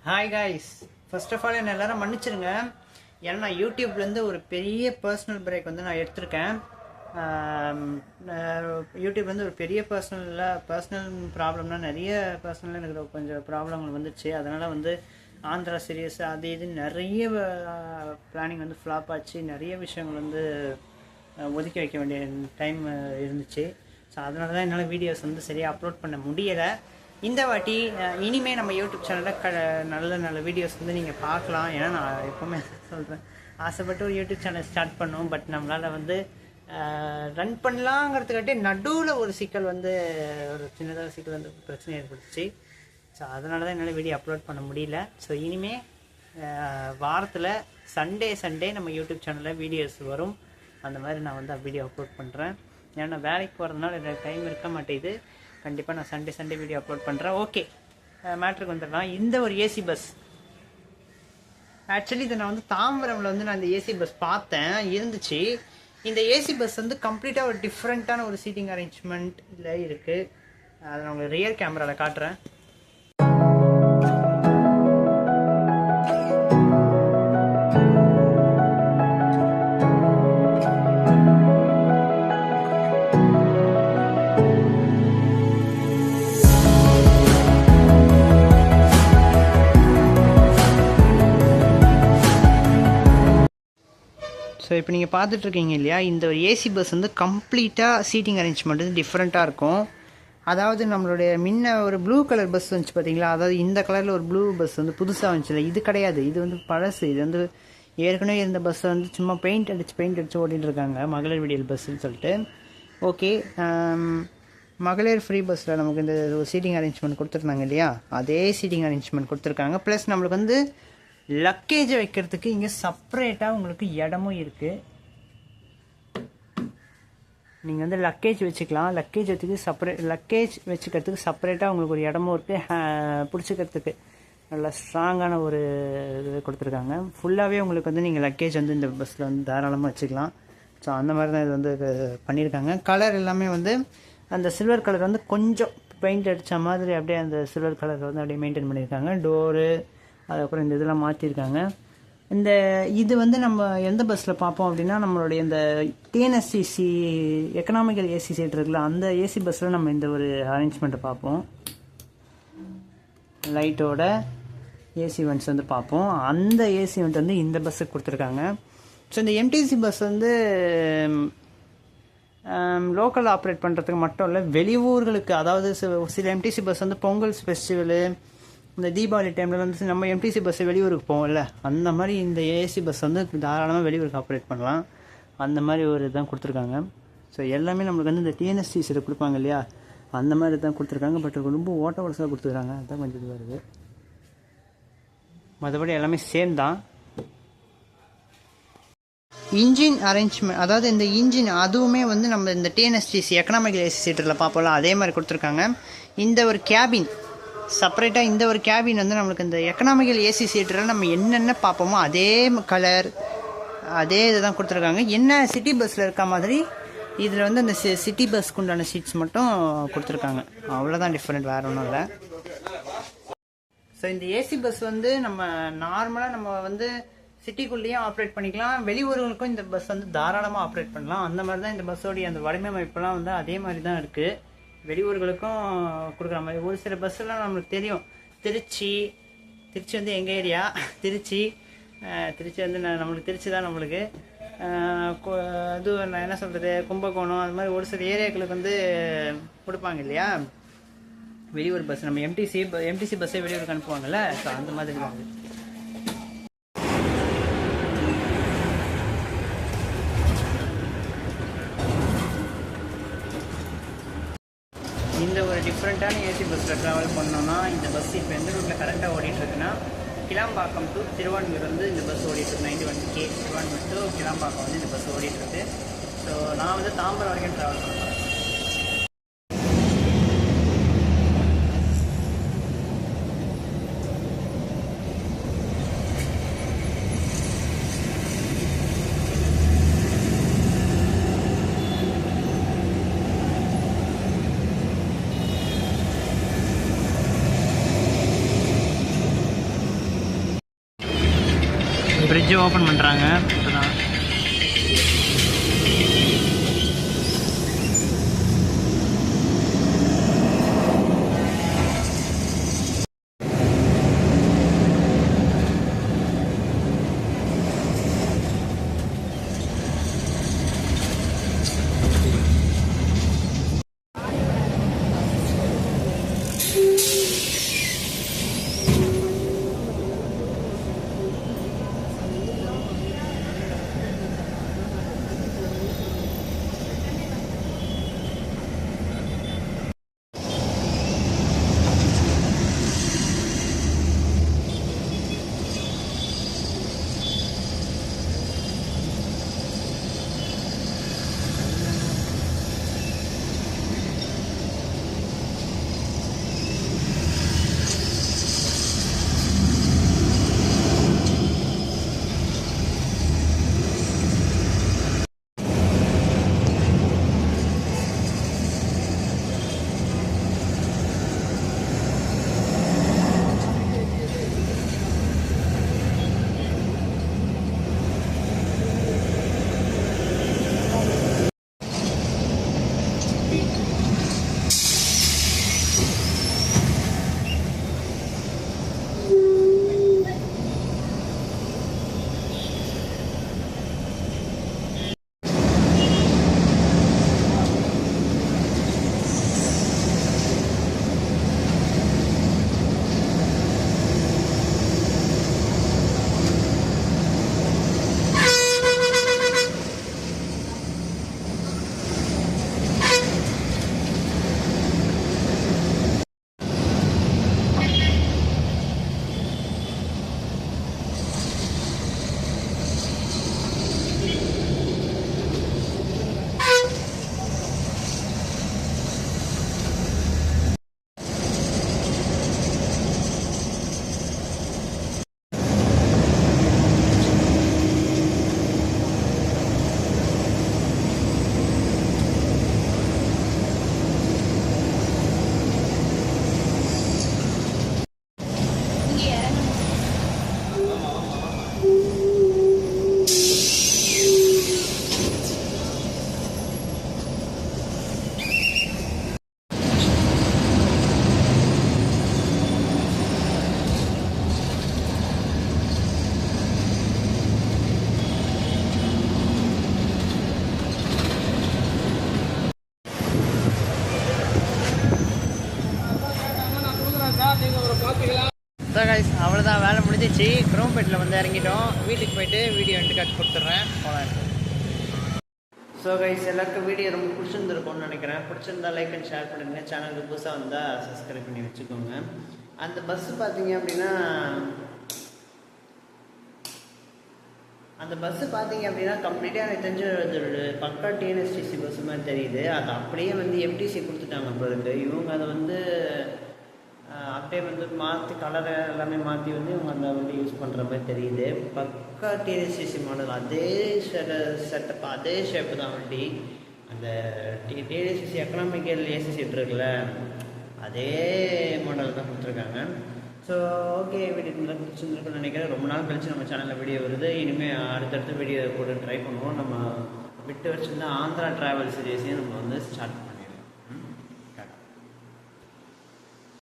Hi guys, first of all என்ன எல்லாரும் மன்னிச்சிருங்க. ஏன்னா நான் யூடியூப்லேருந்து ஒரு பெரிய பர்சனல் பிரேக் வந்து நான் எடுத்திருக்கேன். யூடியூப்லேருந்து ஒரு பெரிய பர்சனல் ப்ராப்ளம்னா நிறைய பர்சனலாக எனக்கு கொஞ்சம் ப்ராப்ளங்கள் வந்துடுச்சு. அதனால் வந்து ஆந்திரா சீரியஸ் அது இது நிறைய பிளானிங் வந்து ஃப்ளாப் ஆச்சு. நிறைய விஷயங்கள் வந்து ஒதுக்கி வைக்க வேண்டிய டைம் இருந்துச்சு. ஸோ அதனால தான் என்னால் வீடியோஸ் வந்து சரியாக அப்லோட் பண்ண முடியலை. இந்த வாட்டி இனிமேல் நம்ம யூடியூப் சேனலில் நல்ல வீடியோஸ் வந்து நீங்கள் பார்க்கலாம். ஏன்னா நான் எப்போவுமே சொல்கிறேன், ஆசைப்பட்டு ஒரு யூடியூப் சேனல் ஸ்டார்ட் பண்ணோம். பட் நம்மளால் வந்து ரன் பண்ணலாங்கிறதுக்காட்டி நடுவில் ஒரு சிக்கல் வந்து ஒரு சின்னதாக சிக்கல் வந்து பிரச்சனை ஏற்பட்டுச்சு. ஸோ அதனால தான் என்னால் வீடியோ அப்லோட் பண்ண முடியல. ஸோ இனிமேல் வாரத்தில் சண்டே நம்ம யூடியூப் சேனலில் வீடியோஸ் வரும். அந்த மாதிரி நான் வந்து வீடியோ அப்லோட் பண்ணுறேன். ஏன்னா வேலைக்கு போகிறதுனால எனக்கு டைம் இருக்க மாட்டேங்குது. கண்டிப்பாக நான் சண்டே வீடியோ அப்லோட் பண்ணுறேன். ஓகே, மேட்ருக்கு வந்துடலாம். இந்த ஒரு ஏசி பஸ், ஆக்சுவலி இதை நான் வந்து தாம்பரமில் வந்து நான் இந்த ஏசி பஸ் பார்த்தேன், இருந்துச்சு. இந்த ஏசி பஸ் வந்து கம்ப்ளீட்டாக ஒரு டிஃப்ரெண்ட்டான ஒரு சீட்டிங் அரேஞ்ச்மெண்ட் இதில் இருக்குது. அதை நான் உங்களுக்கு ரியர் கேமராவில் காட்டுறேன். ஸோ இப்போ நீங்கள் பார்த்துட்ருக்கீங்க இல்லையா, இந்த ஒரு ஏசி பஸ் வந்து கம்ப்ளீட்டாக சீட்டிங் அரேஞ்ச்மெண்ட் வந்து டிஃப்ரெண்ட்டாக இருக்கும். அதாவது நம்மளுடைய முன்ன ஒரு ப்ளூ கலர் பஸ் வந்துச்சு பார்த்தீங்களா, அதாவது இந்த கலரில் ஒரு ப்ளூ பஸ் வந்து புதுசாக வந்துச்சுல, இது கிடையாது. இது வந்து பழசு. இது வந்து ஏற்கனவே இருந்த பஸ்ஸை வந்து சும்மா பெயிண்ட் அடித்து ஓட்டிகிட்டு இருக்காங்க, மகளிர் விடியல் பஸ்ஸுன்னு சொல்லிட்டு. ஓகே, மகளிர் ஃப்ரீ பஸ்ஸில் நமக்கு இந்த சீட்டிங் அரேஞ்ச்மெண்ட் கொடுத்துருந்தாங்க இல்லையா, அதே சீட்டிங் அரேஞ்ச்மெண்ட் கொடுத்துருக்காங்க. ப்ளஸ் நம்மளுக்கு வந்து லக்கேஜை வைக்கிறதுக்கு இங்கே செப்பரேட்டாக உங்களுக்கு இடமும் இருக்குது. நீங்கள் வந்து லக்கேஜ் வச்சுக்கலாம். லக்கேஜ் வச்சுக்கிறதுக்கு செப்பரேட்டாக உங்களுக்கு ஒரு இடமும் இருக்குது. பிடிச்சிக்கிறதுக்கு நல்லா ஸ்ட்ராங்கான ஒரு இது கொடுத்துருக்காங்க. ஃபுல்லாகவே உங்களுக்கு வந்து நீங்கள் லக்கேஜ் வந்து இந்த பஸ்ஸில் வந்து தாராளமாக வச்சுக்கலாம். ஸோ அந்த மாதிரி தான் இது வந்து பண்ணியிருக்காங்க. கலர் எல்லாமே வந்து அந்த சில்வர் கலர் வந்து கொஞ்சம் பெயிண்ட் அடித்த மாதிரி அப்படியே அந்த சில்வர் கலர் வந்து அப்படியே மெயின்டைன் பண்ணியிருக்காங்க. டோரு அதுக்கப்புறம் இந்த இதெல்லாம் மாற்றிருக்காங்க. இது வந்து நம்ம எந்த பஸ்ஸில் பார்ப்போம் அப்படின்னா, நம்மளுடைய இந்த டிஎன்எஸ்சிசி எக்கனாமிக்கல் ஏசி சீட் இருக்குல்ல, அந்த ஏசி பஸ்ஸில் நம்ம இந்த ஒரு அரேஞ்ச்மெண்ட்டை பார்ப்போம். லைட்டோட ஏசி வெண்ட்ஸ் வந்து பார்ப்போம். அந்த ஏசி வெண்ட் வந்து இந்த பஸ்ஸுக்கு கொடுத்துருக்காங்க. ஸோ இந்த எம்டிசி பஸ் வந்து லோக்கல் ஆப்ரேட் பண்ணுறதுக்கு மட்டும் இல்லை, வெளியூர்களுக்கு, அதாவது சில எம்டிசி பஸ் வந்து பொங்கல் ஃபெஸ்டிவலு, இந்த தீபாவளி டைமில் வந்து நம்ம எம்டிசி பஸ்ஸை வெளியூருக்கு போவோம்ல, அந்த மாதிரி இந்த ஏசி பஸ் வந்து தாராளமாக வெளியூருக்கு ஆப்ரேட் பண்ணலாம். அந்த மாதிரி ஒரு இதுதான் கொடுத்துருக்காங்க. ஸோ எல்லாமே நம்மளுக்கு வந்து இந்த டிஎன்எஸ்டிசியில் கொடுப்பாங்க இல்லையா, அந்த மாதிரி தான் கொடுத்துருக்காங்க. பட் ரொம்ப ஓட்ட வரிசையாக கொடுத்துருக்காங்க, அதுதான் கொஞ்சம் இது வருது. மற்றபடி எல்லாமே சேம் தான். இன்ஜின் அரேஞ்ச்மெண்ட், அதாவது இந்த இன்ஜின் அதுவுமே வந்து நம்ம இந்த டிஎன்எஸ்டிசி எக்கனாமிக்கல் ஏசி சீட்டரில் பார்ப்போம்ல, அதே மாதிரி கொடுத்துருக்காங்க. இந்த ஒரு கேபின் செப்பரேட்டாக, இந்த ஒரு கேபின் வந்து நம்மளுக்கு இந்த எக்கனாமிக்கல் ஏசி சீட்டரில் நம்ம என்னென்ன பார்ப்போமோ அதே கலர் அதே இது தான் கொடுத்துருக்காங்க. என்ன சிட்டி பஸ்ஸில் இருக்க மாதிரி இதில் வந்து அந்த சிட்டி பஸ்க்கு உண்டான சீட்ஸ் மட்டும் கொடுத்துருக்காங்க. அவ்வளோதான் டிஃப்ரெண்ட், வேறு ஒன்றும் இல்லை. ஸோ இந்த ஏசி பஸ் வந்து நம்ம நார்மலாக நம்ம வந்து சிட்டிக்குள்ளேயும் ஆப்ரேட் பண்ணிக்கலாம், வெளியூர்களுக்கும் இந்த பஸ் வந்து தாராளமாக ஆப்ரேட் பண்ணலாம். அந்த மாதிரி தான் இந்த பஸ்ஸோடைய அந்த வடிவமைப்பெல்லாம் வந்து அதே மாதிரி தான் இருக்குது. வெளியூர்களுக்கும் கொடுக்குற மாதிரி. ஒரு சில பஸ்ஸெல்லாம் நம்மளுக்கு தெரியும், திருச்சி வந்து எங்கள் ஏரியா, திருச்சி வந்து நம்மளுக்கு திருச்சி தான் நம்மளுக்கு. இது நான் என்ன சொல்கிறது, கும்பகோணம், அது மாதிரி ஒரு சில ஏரியாக்களுக்கு வந்து கொடுப்பாங்க இல்லையா வெளியூர் பஸ். நம்ம எம்டிசி பஸ்ஸே வெளியூருக்கு அனுப்புவாங்கள்ல, ஸோ அந்த மாதிரி தான். இந்த ஒரு டிஃப்ரெண்ட்டான ஏசி பஸ்ஸில் ட்ராவல் பண்ணோன்னா, இந்த பஸ் இப்போ எந்த ரூட்டில் கரெக்டாக ஓடிட்டுருக்குன்னா, கிளாம்பாக்கம் டு திருவான்மியூர் வந்து இந்த பஸ் ஓடிட்டுருக்கு. 91K திருவான்மியூர் டு கிளாம்பாக்கம் வந்து இந்த பஸ் ஓடிட்டுருக்கு. ஸோ நான் வந்து தாம்பரம் வரைக்கும் ட்ராவல் பண்ணுறேன். ஃப்ரிட்ஜை ஓப்பன் பண்ணுறாங்க இப்போ தான். ஸோ கைஸ் அவ்வளோதான், வேலை முடிஞ்சிச்சு. குரோம்பேட்டில் வந்து இறங்கிட்டோம். வீட்டுக்கு போயிட்டு வீடியோ எண்டு காட் கொடுத்துட்றேன். போகலாம். ஸோ கைஸ் எல்லாருக்கும் வீடியோ ரொம்ப பிடிச்சிருந்துருக்கும்னு நினைக்கிறேன். பிடிச்சிருந்தா லைக் அண்ட் ஷேர் பண்ணுங்கள். சேனலுக்கு புதுசாக வந்தால் சப்ஸ்கிரைப் பண்ணி வச்சுக்கோங்க. அந்த பஸ்ஸு பார்த்தீங்க அப்படின்னா கம்ப்ளீட்டாக எனக்கு தெரிஞ்ச பக்கா டிஎன்எஸ்டிசி பஸ்ஸு மாதிரி தெரியுது. அது அப்படியே வந்து எம்டிசி கொடுத்துட்டாங்க பிறகு. இவங்க அதை வந்து அப்படியே வந்து மாற்றி கலரை எல்லாமே மாற்றி வந்து இவங்க அந்த வண்டி யூஸ் பண்ணுற மாதிரி தெரியுது. பக்கா டிஎன்எஸ்டிசி மாடல், அதே செட்டப், அதே ஷேப்பு தான் வண்டி. அந்த டிஎன்எஸ்டிசி எக்கனாமிக்கல் ஏசி சீட் இருக்குல்ல, அதே மாடல் தான் கொடுத்துருக்காங்க. ஸோ ஓகே, வீடியோ பிடிச்சிருந்துருக்குன்னு நினைக்கிறேன். ரொம்ப நாள் கழிச்சு நம்ம சேனலில் வீடியோ வருது. இனிமேல் அடுத்தடுத்து வீடியோ போட்டு ட்ரை பண்ணுவோம். நம்ம விட்டு வச்சுருந்தா ஆந்திரா ட்ராவல் சீரீஸையும் நம்ம வந்து ஸ்டார்ட்